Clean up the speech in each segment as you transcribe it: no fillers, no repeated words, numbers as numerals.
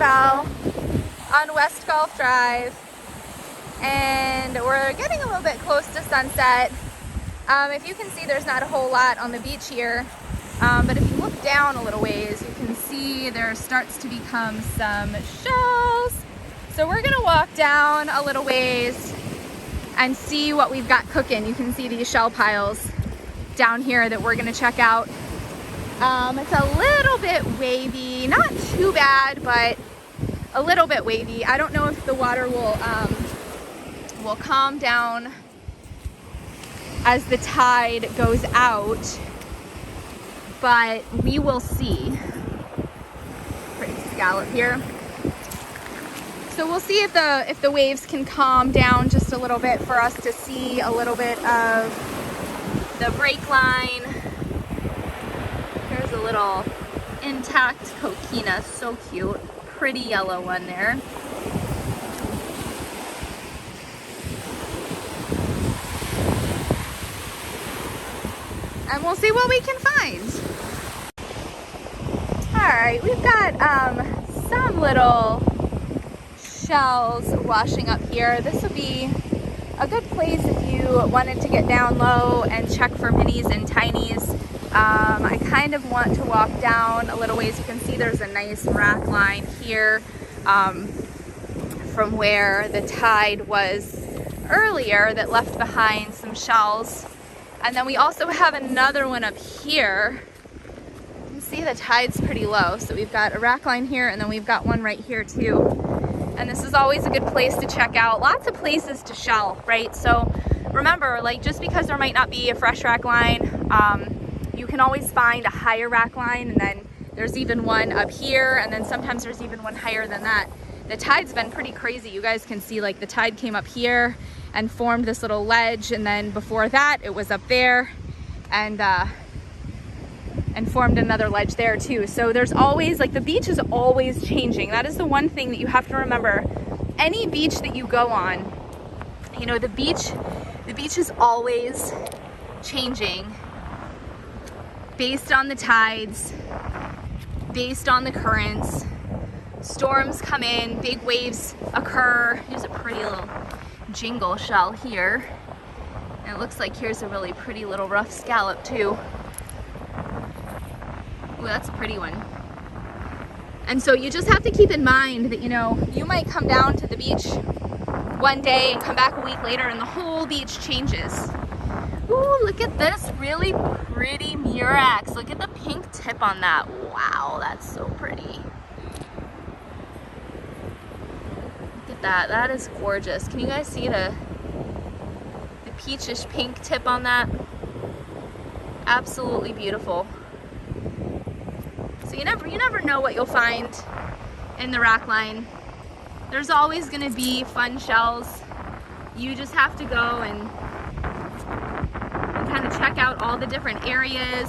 Sanibel on West Gulf Drive, and we're getting a little bit close to sunset. If you can see, there's not a whole lot on the beach here, but if you look down a little ways, you can see there starts to become some shells. So we're gonna walk down a little ways and see what we've got cooking. You can see these shell piles down here that we're gonna check out. It's a little bit wavy, not too bad, but a little bit wavy. I don't know if the water will calm down as the tide goes out, but we will see. Pretty scallop here. So we'll see if the waves can calm down just a little bit for us to see a little bit of the break line. Here's a little intact Coquinas, so cute. Pretty yellow one there. And we'll see what we can find. All right, we've got some little shells washing up here. This would be a good place if you wanted to get down low and check for minis and tinies. I kind of want to walk down a little ways. You can see there's a nice rack line here from where the tide was earlier that left behind some shells. And then we also have another one up here. You can see the tide's pretty low. So we've got a rack line here, and then we've got one right here too. And this is always a good place to check out. Lots of places to shell, right? So remember, like, just because there might not be a fresh rack line, you can always find a higher rack line, and then there's even one up here, and then sometimes there's even one higher than that. The tide's been pretty crazy. You guys can see, like, the tide came up here and formed this little ledge, and then before that it was up there and formed another ledge there too. So there's always, like, the beach is always changing. That is the one thing that you have to remember. Any beach that you go on, you know, the beach is always changing based on the tides, based on the currents. Storms come in, big waves occur. Here's a pretty little jingle shell here. And it looks like here's a really pretty little rough scallop too. Ooh, that's a pretty one. And so you just have to keep in mind that, you know, you might come down to the beach one day and come back a week later and the whole beach changes. Ooh, look at this really pretty murex. Look at the pink tip on that. Wow, that's so pretty. Look at that. That is gorgeous. Can you guys see the peachish pink tip on that? Absolutely beautiful. So you never know what you'll find in the rack line. There's always going to be fun shells. You just have to go and kind of check out all the different areas,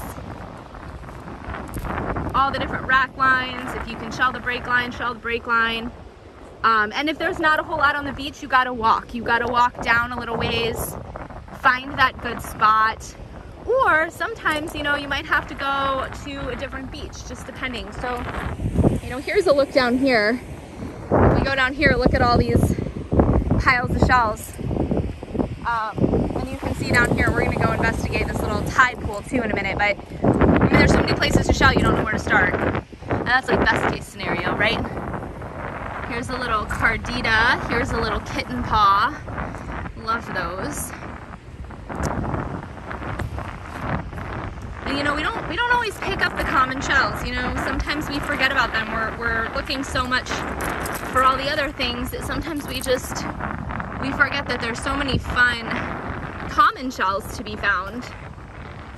all the different rack lines. If you can shell the break line, shell the break line. And if there's not a whole lot on the beach, you gotta walk. You gotta walk down a little ways, find that good spot. Or sometimes, you know, you might have to go to a different beach, just depending. So, you know, here's a look down here. If we go down here, look at all these piles of shells. And you can see down here, we're gonna go investigate this little tide pool too in a minute, but I mean, there's so many places to shell, you don't know where to start. And that's like best case scenario, right? Here's a little cardita, here's a little kitten paw. Love those. And you know, we don't always pick up the common shells, you know, sometimes we forget about them. We're looking so much for all the other things that sometimes we forget that there's so many fun common shells to be found.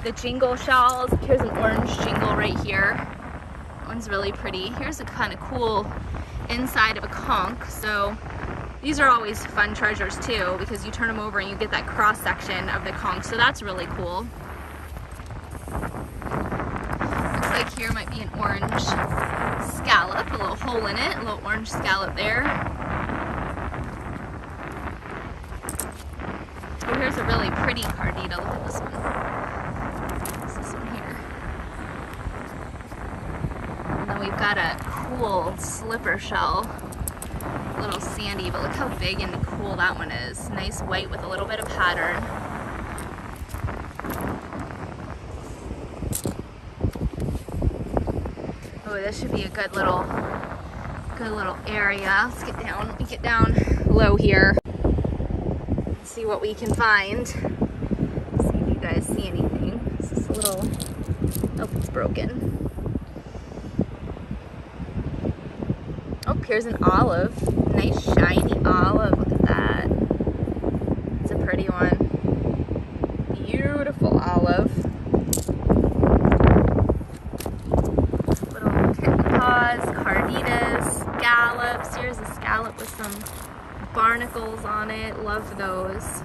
The jingle shells, here's an orange jingle right here. That one's really pretty. Here's a kind of cool inside of a conch. So these are always fun treasures too, because you turn them over and you get that cross section of the conch. So that's really cool. Looks like here might be an orange scallop, a little hole in it, a little orange scallop there. Oh, here's a really pretty cardita. Look at this one. What's this one here? And then we've got a cool slipper shell. A little sandy, but look how big and cool that one is. Nice white with a little bit of pattern. Oh, this should be a good little area. Let's get down. Let me get down low here. Let's see what we can find. See if you guys see anything. This is a little. Oh, it's broken. Oh, here's an olive. Nice shiny olive. Look at that. It's a pretty one. Beautiful olive. Little kitten paws, carnitas, scallops. Here's a scallop with some barnacles on it. Love those.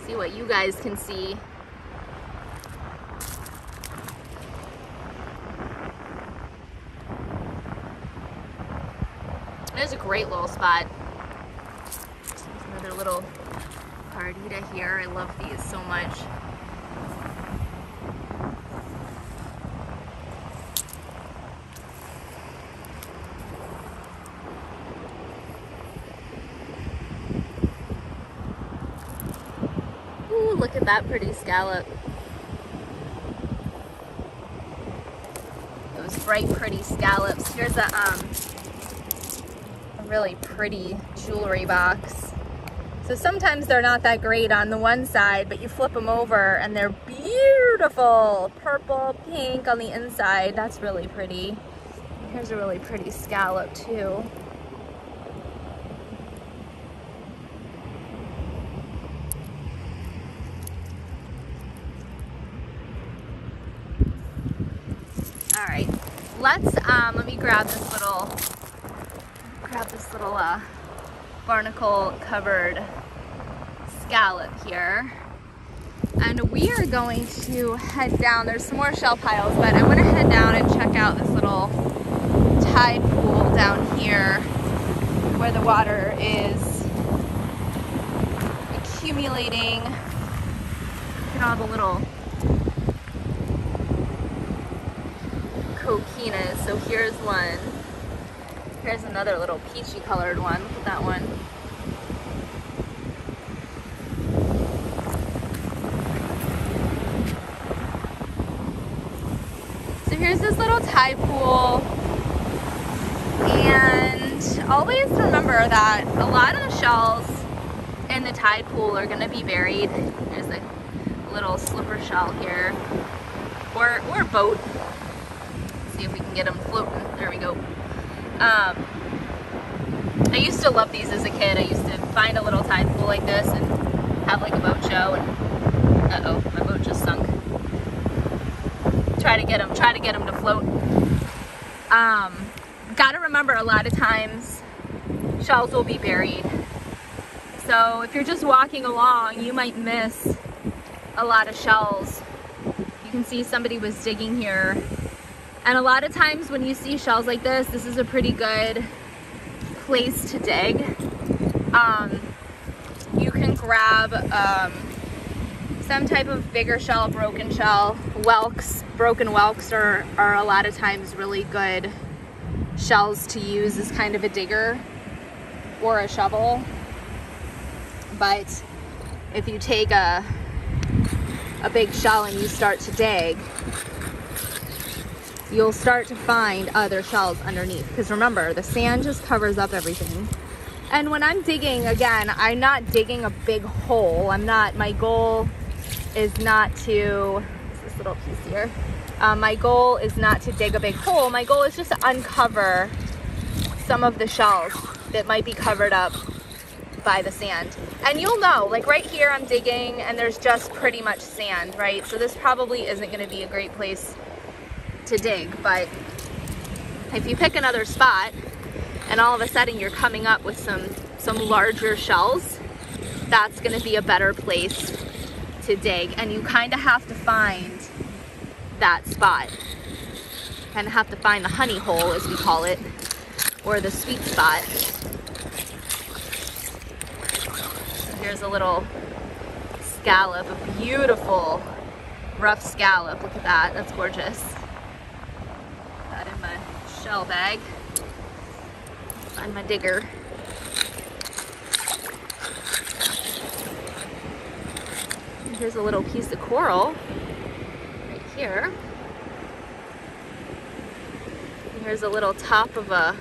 See what you guys can see. There's a great little spot. There's another little cardita here. I love these so much. Ooh, look at that pretty scallop. Those bright, pretty scallops. Here's a really pretty jewelry box. So sometimes they're not that great on the one side, but you flip them over and they're beautiful. Purple, pink on the inside. That's really pretty. Here's a really pretty scallop too. All right, let me grab this little barnacle covered scallop here, and we are going to head down. There's some more shell piles, but I want to head down and check out this little tide pool down here where the water is accumulating. Look at all the little Coquinas. So here's one. Here's another little peachy colored one. Look at that one. So here's this little tide pool. And always remember that a lot of the shells in the tide pool are going to be buried. There's a little slipper shell here. Or a boat. Let's see if we can get them floating. There we go. I used to love these as a kid. I used to find a little tide pool like this and have like a boat show, and uh-oh, my boat just sunk. Try to get them to float. Gotta remember, a lot of times shells will be buried. So if you're just walking along, you might miss a lot of shells. You can see somebody was digging here. And a lot of times when you see shells like this is a pretty good place to dig. You can grab some type of bigger shell, broken shell. Whelks, broken whelks are a lot of times really good shells to use as kind of a digger or a shovel. But if you take a big shell and you start to dig, you'll start to find other shells underneath, because remember, the sand just covers up everything. And when I'm digging, again, I'm not digging a big hole. My goal is not to, this little piece here, my goal is not to dig a big hole. My goal is just to uncover some of the shells that might be covered up by the sand. And you'll know, like right here I'm digging and there's just pretty much sand, right? So this probably isn't going to be a great place to dig, but if you pick another spot and all of a sudden you're coming up with some larger shells, that's going to be a better place to dig. And you kind of have to find that spot, kind of have to find the honey hole, as we call it, or the sweet spot. Here's a little scallop, a beautiful rough scallop. Look at that, that's gorgeous. Put that in my shell bag. Find my digger. And here's a little piece of coral right here. And here's a little top of a,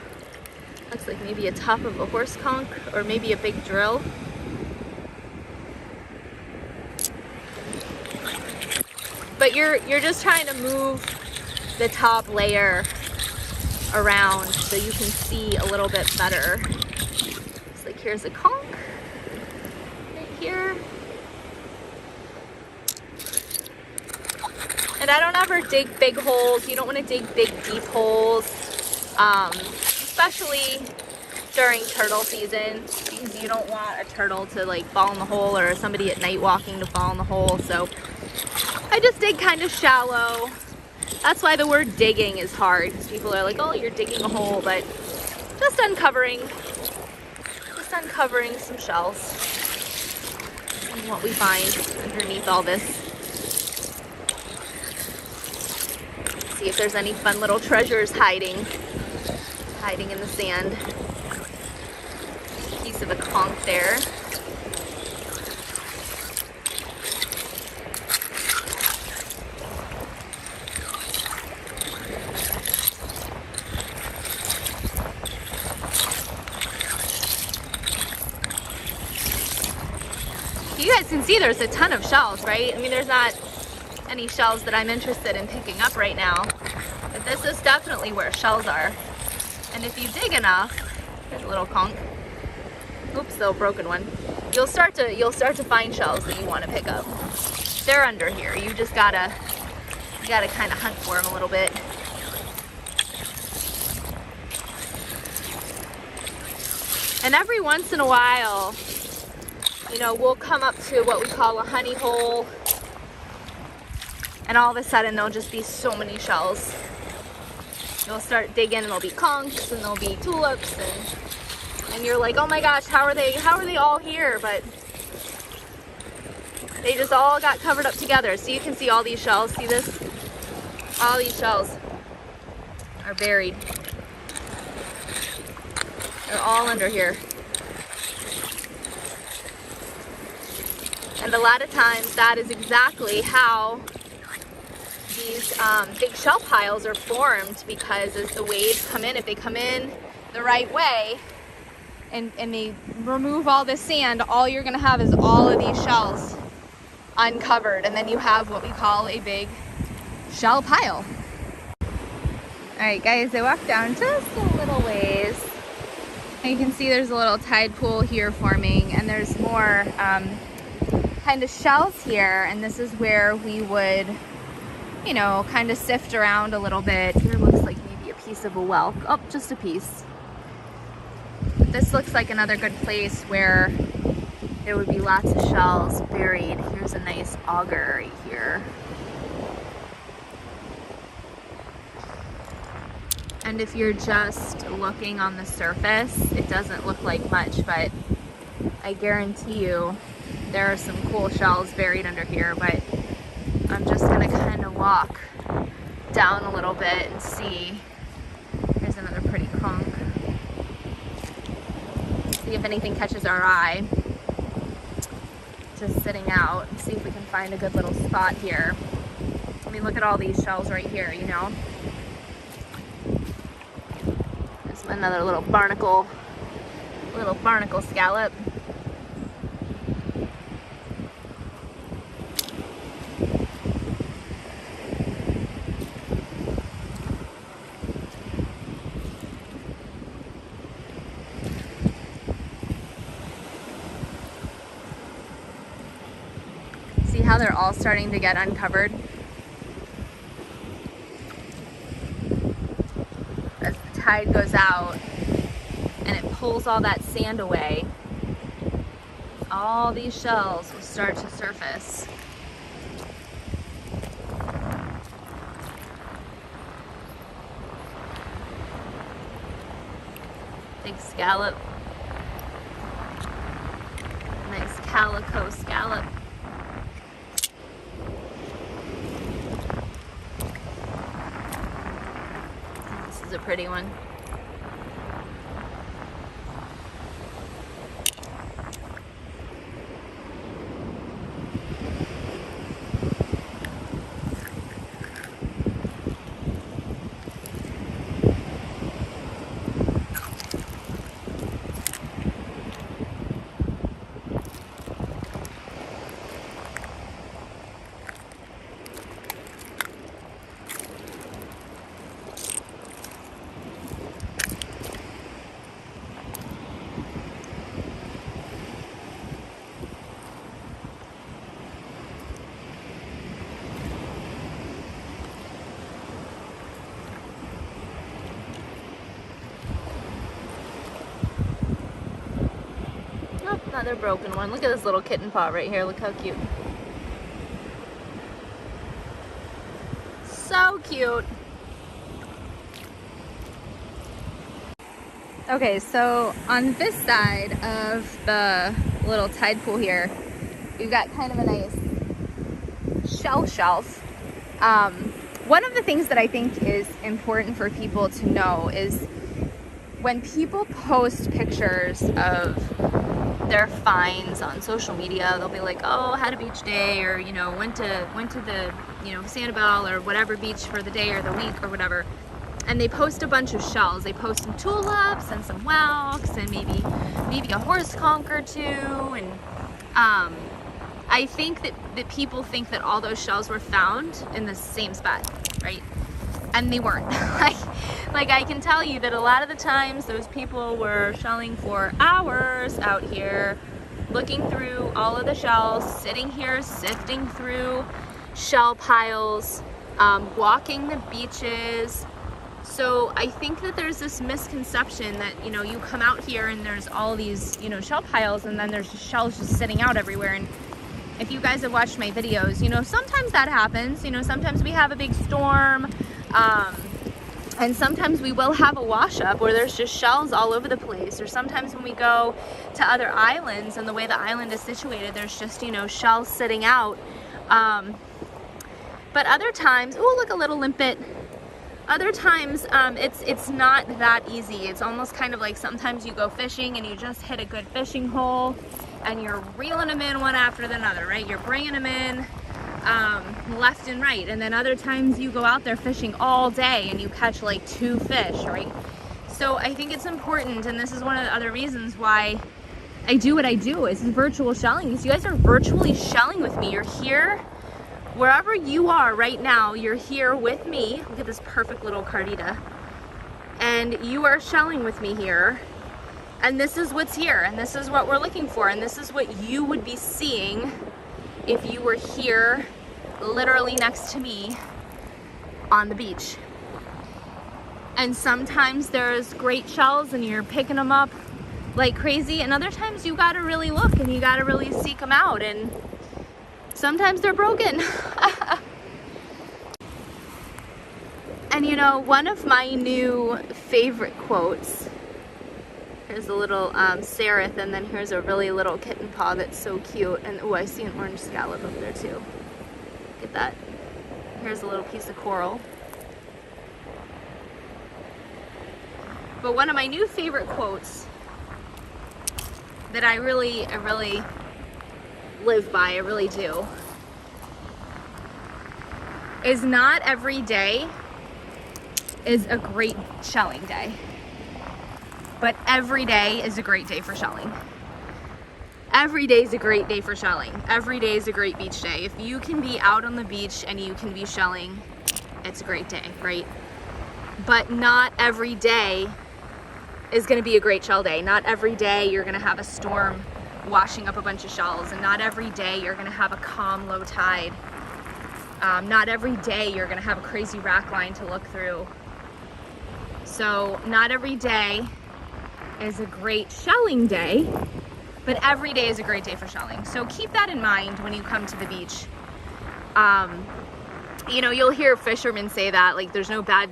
looks like maybe a top of a horse conch or maybe a big drill. But you're just trying to move the top layer around so you can see a little bit better. It's like here's a conch right here. And I don't ever dig big holes. You don't want to dig big deep holes, especially during turtle season, because you don't want a turtle to like fall in the hole or somebody at night walking to fall in the hole. So I just dig kind of shallow. That's why the word digging is hard, because people are like, oh, you're digging a hole, but just uncovering some shells. And what we find underneath all this. See if there's any fun little treasures hiding in the sand. Piece of a conch there. You guys can see there's a ton of shells, right? I mean, there's not any shells that I'm interested in picking up right now, but this is definitely where shells are. And if you dig enough, there's a little conch. Oops, little broken one. You'll start to find shells that you want to pick up. They're under here. You just gotta kind of hunt for them a little bit. And every once in a while, you know, we'll come up to what we call a honey hole, and all of a sudden there'll just be so many shells. You'll start digging and there'll be conchs and there'll be tulips, and you're like, oh my gosh, how are they all here? But they just all got covered up together. So you can see all these shells. See this? All these shells are buried. They're all under here. And a lot of times that is exactly how these big shell piles are formed, because as the waves come in, if they come in the right way and they remove all this sand, all you're gonna have is all of these shells uncovered, and then you have what we call a big shell pile. All right, guys, I walked down just a little ways, and you can see there's a little tide pool here forming, and there's more kind of shells here, and this is where we would, you know, kind of sift around a little bit. Here looks like maybe a piece of a whelk. Oh, just a piece. But this looks like another good place where there would be lots of shells buried. Here's a nice auger right here. And if you're just looking on the surface, it doesn't look like much, but I guarantee you there are some cool shells buried under here. But I'm just gonna kind of walk down a little bit and see. Here's another pretty conch. See if anything catches our eye. Just sitting out, see if we can find a good little spot here. I mean, look at all these shells right here, you know? There's another little barnacle scallop. See how they're all starting to get uncovered? As the tide goes out and it pulls all that sand away, all these shells will start to surface. Big scallop. Nice calico scallop. This is a pretty one. Another broken one. Look at this little kitten paw right here. Look how cute. So cute. Okay, so on this side of the little tide pool here, we've got kind of a nice shell shelf. One of the things that I think is important for people to know is when people post pictures of their finds on social media, they'll be like, oh, had a beach day, or you know, went to the, you know, Sanibel or whatever beach for the day or the week or whatever, and they post a bunch of shells. They post some tulips and some whelks and maybe a horse conch or two, and I think that people think that all those shells were found in the same spot, right? And they weren't. Like I can tell you that a lot of the times those people were shelling for hours out here, looking through all of the shells, sitting here sifting through shell piles, walking the beaches. So I think that there's this misconception that, you know, you come out here and there's all these, you know, shell piles, and then there's just shells just sitting out everywhere. And if you guys have watched my videos, you know, sometimes that happens. You know, sometimes we have a big storm, and sometimes we will have a wash up where there's just shells all over the place. Or sometimes when we go to other islands and the way the island is situated, there's just, you know, shells sitting out. But other times, oh, look, a little limpet. Other times, it's not that easy. It's almost kind of like sometimes you go fishing and you just hit a good fishing hole and you're reeling them in one after another, right? You're bringing them in left and right. And then other times you go out there fishing all day and you catch like 2 fish, right? So I think it's important, and this is one of the other reasons why I do what I do, is virtual shelling. You guys are virtually shelling with me. You're here. Wherever you are right now, you're here with me. Look at this perfect little cardita. And you are shelling with me here. And this is what's here. And this is what we're looking for. And this is what you would be seeing if you were here literally next to me on the beach. And sometimes there's great shells and you're picking them up like crazy. And other times you gotta really look and you gotta really seek them out. And sometimes they're broken. And you know, one of my new favorite quotes, here's a little seraph, and then here's a really little kitten paw that's so cute. And oh, I see an orange scallop up there too. Look at that. Here's a little piece of coral. But one of my new favorite quotes that I really live by, I really do, is not every day is a great shelling day, but every day is a great day for shelling. Every day is a great day for shelling. Every day is a great beach day. If you can be out on the beach and you can be shelling, it's a great day, right? But not every day is going to be a great shell day. Not every day you're going to have a storm washing up a bunch of shells, and not every day you're going to have a calm low tide. Not every day you're going to have a crazy rack line to look through. So not every day is a great shelling day, but every day is a great day for shelling. So keep that in mind when you come to the beach. You know, you'll hear fishermen say that, like, there's no bad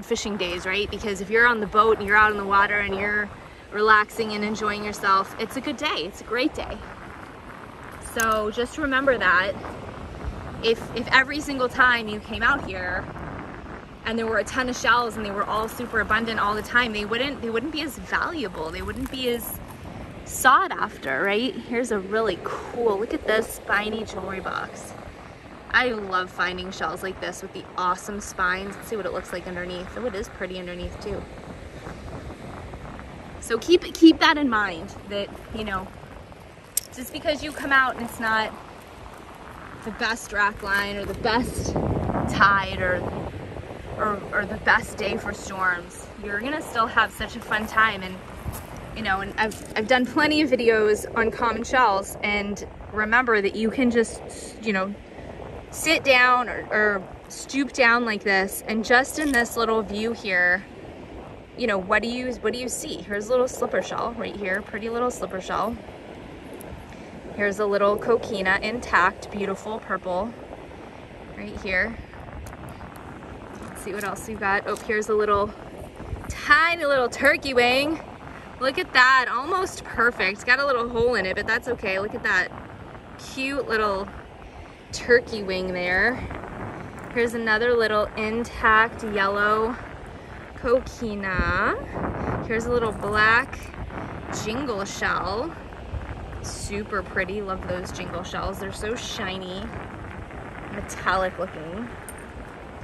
fishing days, right? Because if you're on the boat and you're out in the water and you're relaxing and enjoying yourself, it's a good day. It's a great day. So just remember that if every single time you came out here and there were a ton of shells and they were all super abundant all the time, they wouldn't be as valuable. They wouldn't be as sought after, right? Here's a really cool, look at this spiny jewelry box. I love finding shells like this with the awesome spines. Let's see what it looks like underneath. Oh, it is pretty underneath too. So keep that in mind, that, you know, just because you come out and it's not the best rack line or the best tide or the best day for storms, you're gonna still have such a fun time. And you know, and I've done plenty of videos on common shells, and remember that you can just, you know, sit down or stoop down like this, and just in this little view here, you know, what do you see? Here's a little slipper shell right here, pretty little slipper shell. Here's a little coquina intact, beautiful purple right here. Let's see what else we've got. Oh, here's a little tiny little turkey wing. Look at that, almost perfect. It's got a little hole in it, but that's okay. Look at that cute little turkey wing there. Here's another little intact yellow coquina. Here's a little black jingle shell. Super pretty, love those jingle shells. They're so shiny, metallic looking.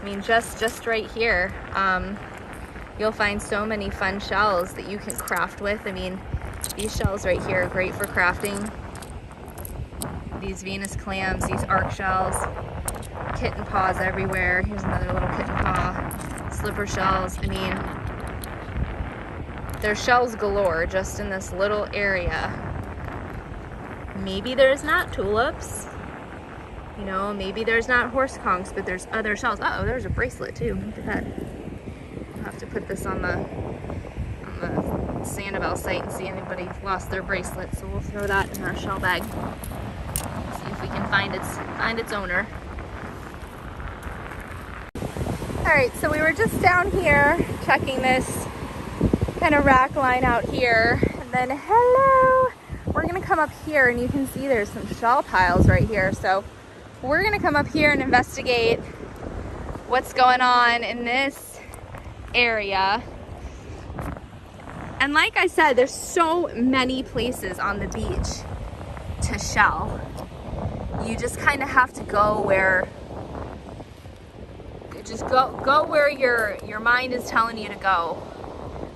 I mean, just right here, you'll find so many fun shells that you can craft with. I mean, these shells right here are great for crafting. These Venus clams, these arc shells, kitten paws everywhere. Here's another little kitten paw, slipper shells. I mean, there's shells galore just in this little area. Maybe there's not tulips, you know, maybe there's not horse conchs, but there's other shells. Uh-oh, there's a bracelet too. Look at that. I'll have to put this on the Sanibel site and see if anybody lost their bracelet. So we'll throw that in our shell bag. See if we can find its owner. All right, so we were just down here checking this kind of rack line out here, and then hello, we're gonna come up here and you can see there's some shell piles right here. So we're gonna come up here and investigate what's going on in this area. And like I said, there's so many places on the beach to shell. You just kind of have to go where, just go where your mind is telling you to go.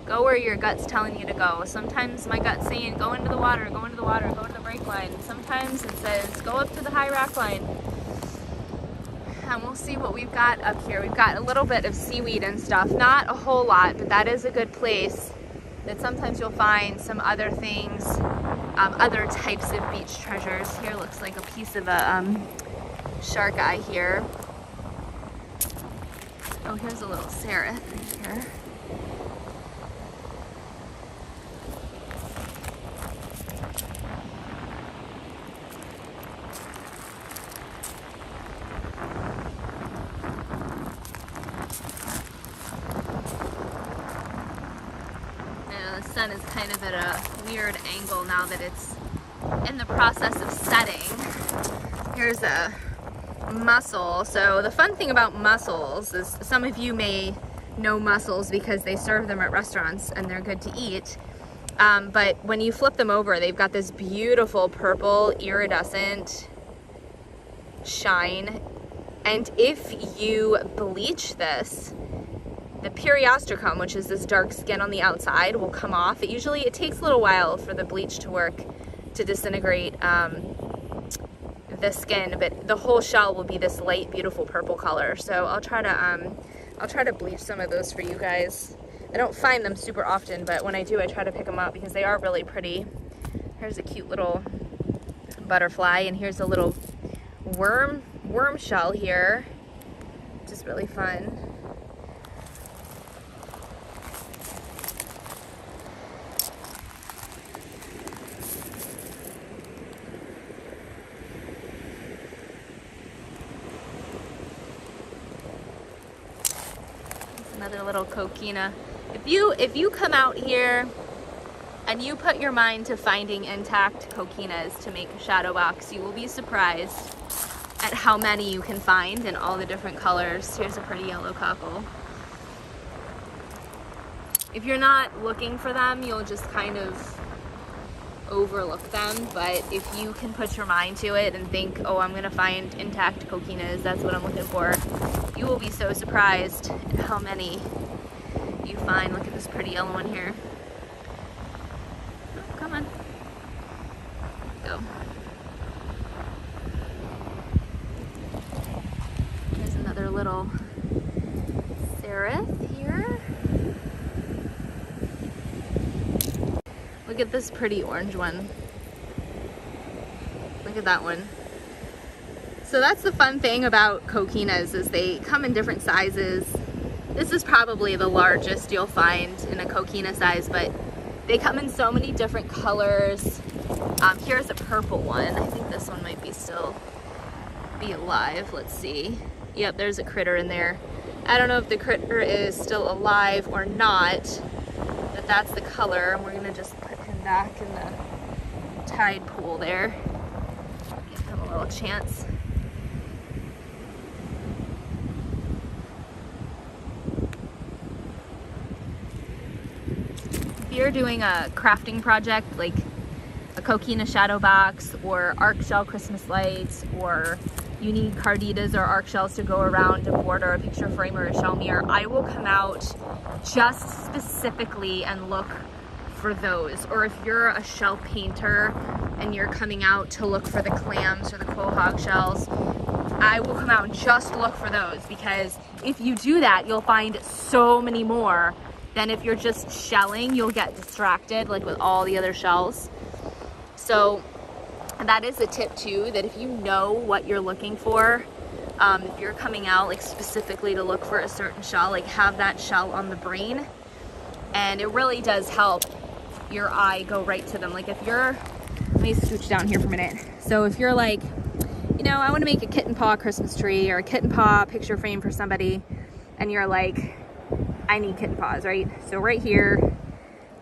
Go where your gut's telling you to go. Sometimes my gut's saying, go into the water, go into the water, go to the break line. Sometimes it says, go up to the high rack line. And we'll see what we've got up here. We've got a little bit of seaweed and stuff. Not a whole lot, but that is a good place that sometimes you'll find some other things, other types of beach treasures. Here looks like a piece of a shark eye here. Oh, here's a little seraph right here. The sun is kind of at a weird angle now that it's in the process of setting. Here's a mussel. So the fun thing about mussels is some of you may know mussels because they serve them at restaurants and they're good to eat. But when you flip them over, they've got this beautiful purple iridescent shine. And if you bleach this, the periostracum, which is this dark skin on the outside, will come off. It takes a little while for the bleach to work to disintegrate the skin, but the whole shell will be this light, beautiful purple color. So I'll try to bleach some of those for you guys. I don't find them super often, but when I do, I try to pick them up because they are really pretty. Here's a cute little butterfly, and here's a little worm shell here, which is really fun. Another little coquina. If you come out here and you put your mind to finding intact coquinas to make a shadow box, you will be surprised at how many you can find in all the different colors. Here's a pretty yellow cockle. If you're not looking for them, you'll just kind of overlook them, but if you can put your mind to it and think, oh, I'm gonna find intact coquinas, that's what I'm looking for, you will be so surprised at how many you find. Look at this pretty yellow one here. Oh, come on. Go. There's another little seraph here. Look at this pretty orange one. Look at that one. So that's the fun thing about coquinas, is they come in different sizes. This is probably the largest you'll find in a coquina size, but they come in so many different colors. Here's a purple one. I think this one might still be alive. Let's see. Yep, there's a critter in there. I don't know if the critter is still alive or not, but that's the color. We're gonna just put him back in the tide pool there. Give him a little chance. If you're doing a crafting project like a coquina shadow box or arc shell Christmas lights, or you need carditas or arc shells to go around to border a picture frame or a shell mirror, I will come out just specifically and look for those. Or if you're a shell painter and you're coming out to look for the clams or the quahog shells, I will come out and just look for those, because if you do that, you'll find so many more than if you're just shelling. You'll get distracted like with all the other shells. So that is a tip too, that if you know what you're looking for, if you're coming out like specifically to look for a certain shell, like have that shell on the brain, and it really does help your eye go right to them. Like if you're, let me scooch down here for a minute. So if you're like, you know, I want to make a kitten paw Christmas tree or a kitten paw picture frame for somebody, and you're like, I need kitten paws, right? So right here,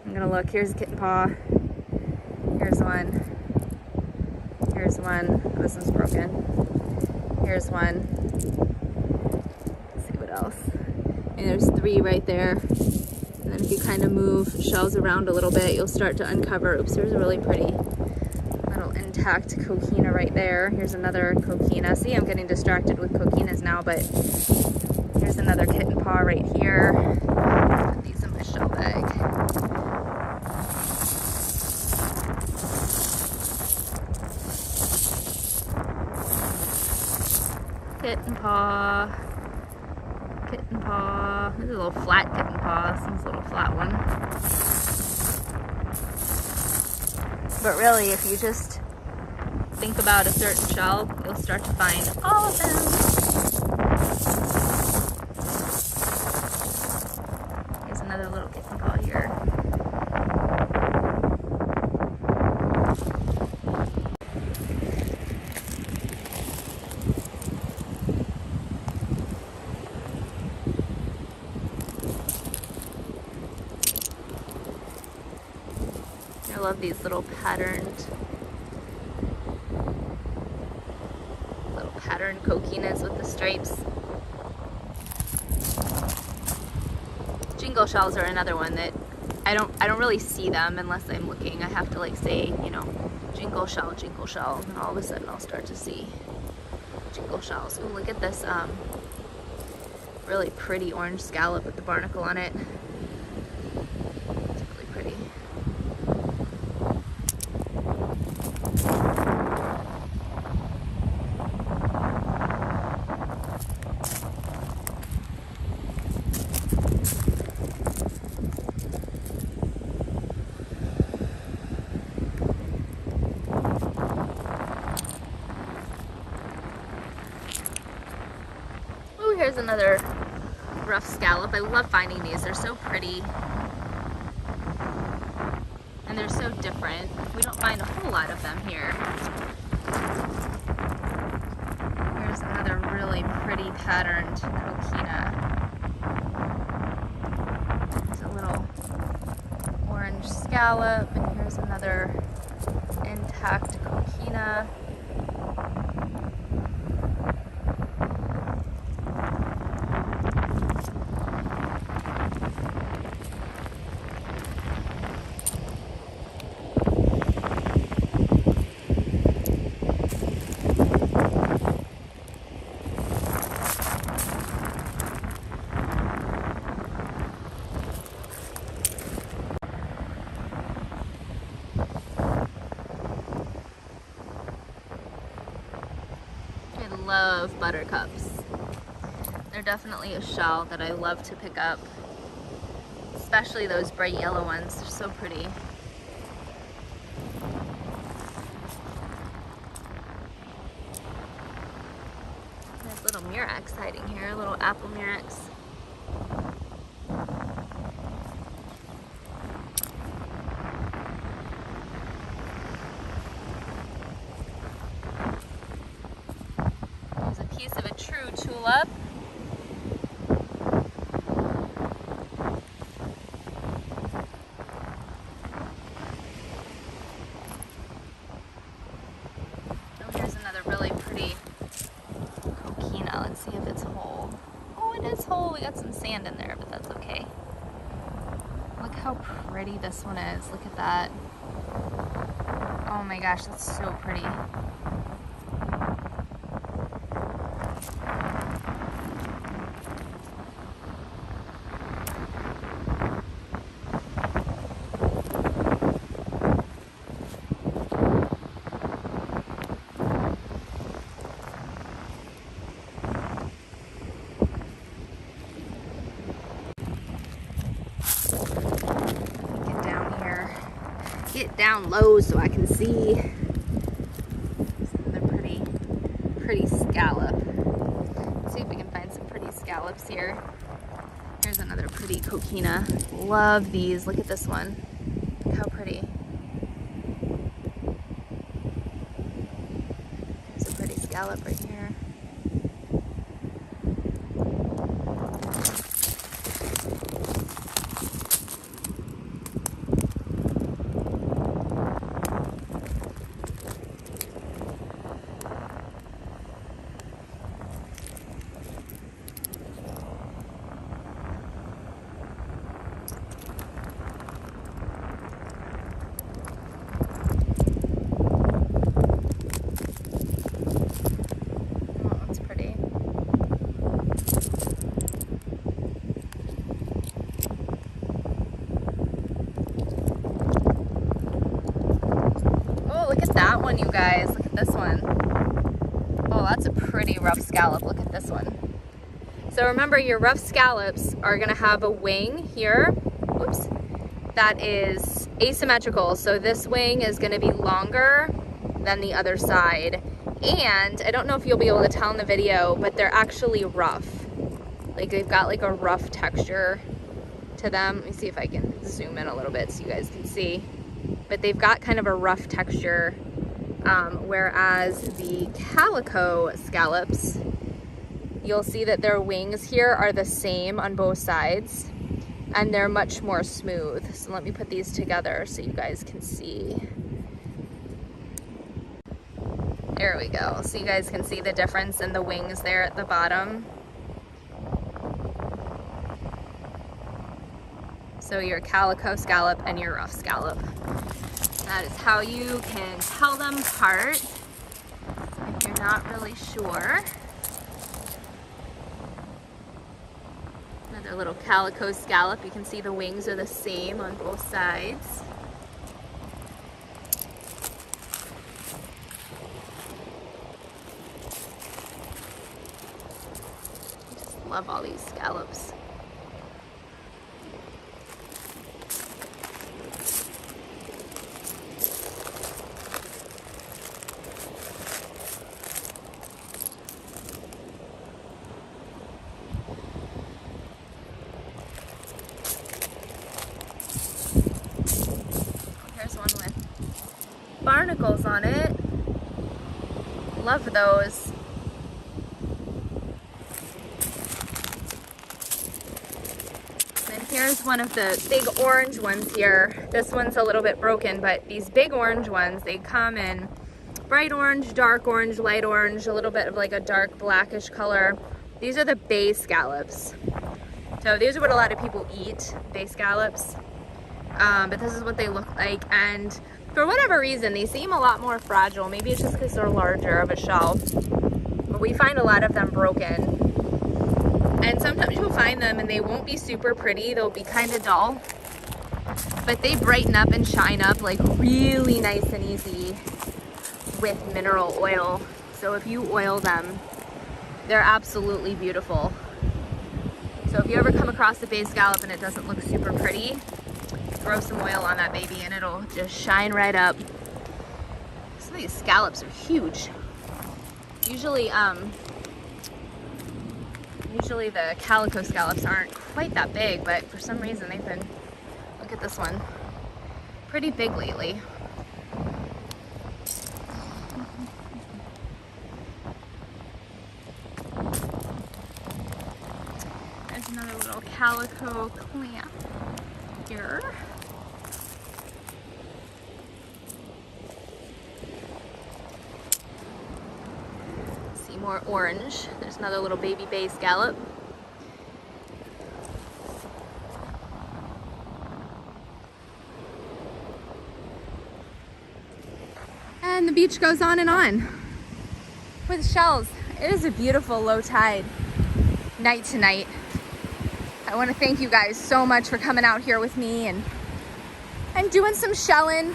I'm gonna look, here's a kitten paw, here's one, here's one, oh, this one's broken, here's one, let's see what else, and there's 3 right there. And then if you kind of move shells around a little bit, you'll start to uncover, oops, there's a really pretty little intact coquina right there. Here's another coquina. See, I'm getting distracted with coquinas now, but here's another kitten paw right here. Put these in my shell bag. Kitten paw. Kitten paw. This is a little flat kitten paw. This one's a little flat one. But really, if you just think about a certain shell, you'll start to find all of them. Here's another little kitten paw here. I love these little patterned coquinas with the stripes. Jingle shells are another one that I don't really see them unless I'm looking. I have to like say, you know, jingle shell, and all of a sudden I'll start to see jingle shells. Ooh, look at this really pretty orange scallop with the barnacle on it. It's really pretty. Here's another rough scallop. I love finding these. They're so pretty. And they're so different. We don't find a whole lot of them here. Here's another really pretty patterned coquina. There's a little orange scallop. scallop, and here's another intact coquina. Love buttercups. They're definitely a shell that I love to pick up, especially those bright yellow ones. They're so pretty. There's little murex hiding here, little apple murex. Piece of a true tulip. Oh, here's another really pretty coquina. Let's see if it's whole. Oh, it is whole. We got some sand in there, but that's okay. Look how pretty this one is. Look at that. Oh my gosh, that's so pretty. Get down low so I can see. There's another pretty scallop. Let's see if we can find some pretty scallops here. Here's another pretty coquina. Love these. Look at this one. Look how pretty. There's a pretty scallop right here. That one, you guys, look at this one. Oh, that's a pretty rough scallop. Look at this one. So remember, your rough scallops are gonna have a wing here, whoops, that is asymmetrical. So this wing is gonna be longer than the other side. And I don't know if you'll be able to tell in the video, but they're actually rough. Like they've got like a rough texture to them. Let me see if I can zoom in a little bit so you guys can see. But they've got kind of a rough texture, whereas the calico scallops, you'll see that their wings here are the same on both sides, and they're much more smooth. So let me put these together so you guys can see. There we go. So you guys can see the difference in the wings there at the bottom. So your calico scallop and your rough scallop. That is how you can tell them apart if you're not really sure. Another little calico scallop. You can see the wings are the same on both sides. I just love all these scallops. Barnacles on it. Love those. And Here's one of the big orange ones here. This one's a little bit broken, but these big orange ones, they come in bright orange, dark orange, light orange, a little bit of like a dark blackish color. These are the bay scallops. So these are what a lot of people eat, bay scallops. But this is what they look like. And for whatever reason, they seem a lot more fragile. Maybe it's just because they're larger of a shell. But we find a lot of them broken. And sometimes you'll find them and they won't be super pretty. They'll be kind of dull. But they brighten up and shine up like really nice and easy with mineral oil. So if you oil them, they're absolutely beautiful. So if you ever come across a bay scallop and it doesn't look super pretty, throw some oil on that baby and it'll just shine right up. Some of these scallops are huge. Usually the calico scallops aren't quite that big, but for some reason they've been, look at this one, pretty big lately. There's another little calico clam here. See more orange. There's another little baby bay scallop. And the beach goes on and on with shells. It is a beautiful low tide night tonight. I want to thank you guys so much for coming out here with me and doing some shelling.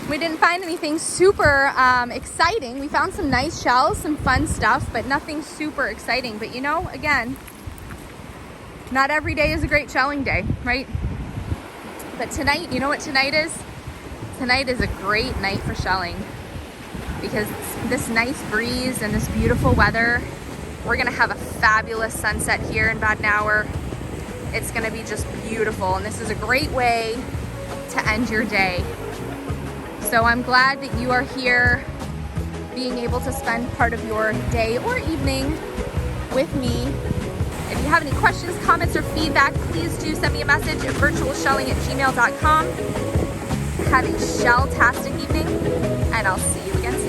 We didn't find anything super exciting. We found some nice shells, some fun stuff, but nothing super exciting. But you know, again, not every day is a great shelling day, right? But tonight, you know what tonight is? Tonight is a great night for shelling because this nice breeze and this beautiful weather. We're gonna have a fabulous sunset here in about an hour. It's gonna be just beautiful, and this is a great way to end your day. So I'm glad that you are here, being able to spend part of your day or evening with me. If you have any questions, comments, or feedback, please do send me a message at virtualshelling@gmail.com. Have a shell-tastic evening, and I'll see you again soon.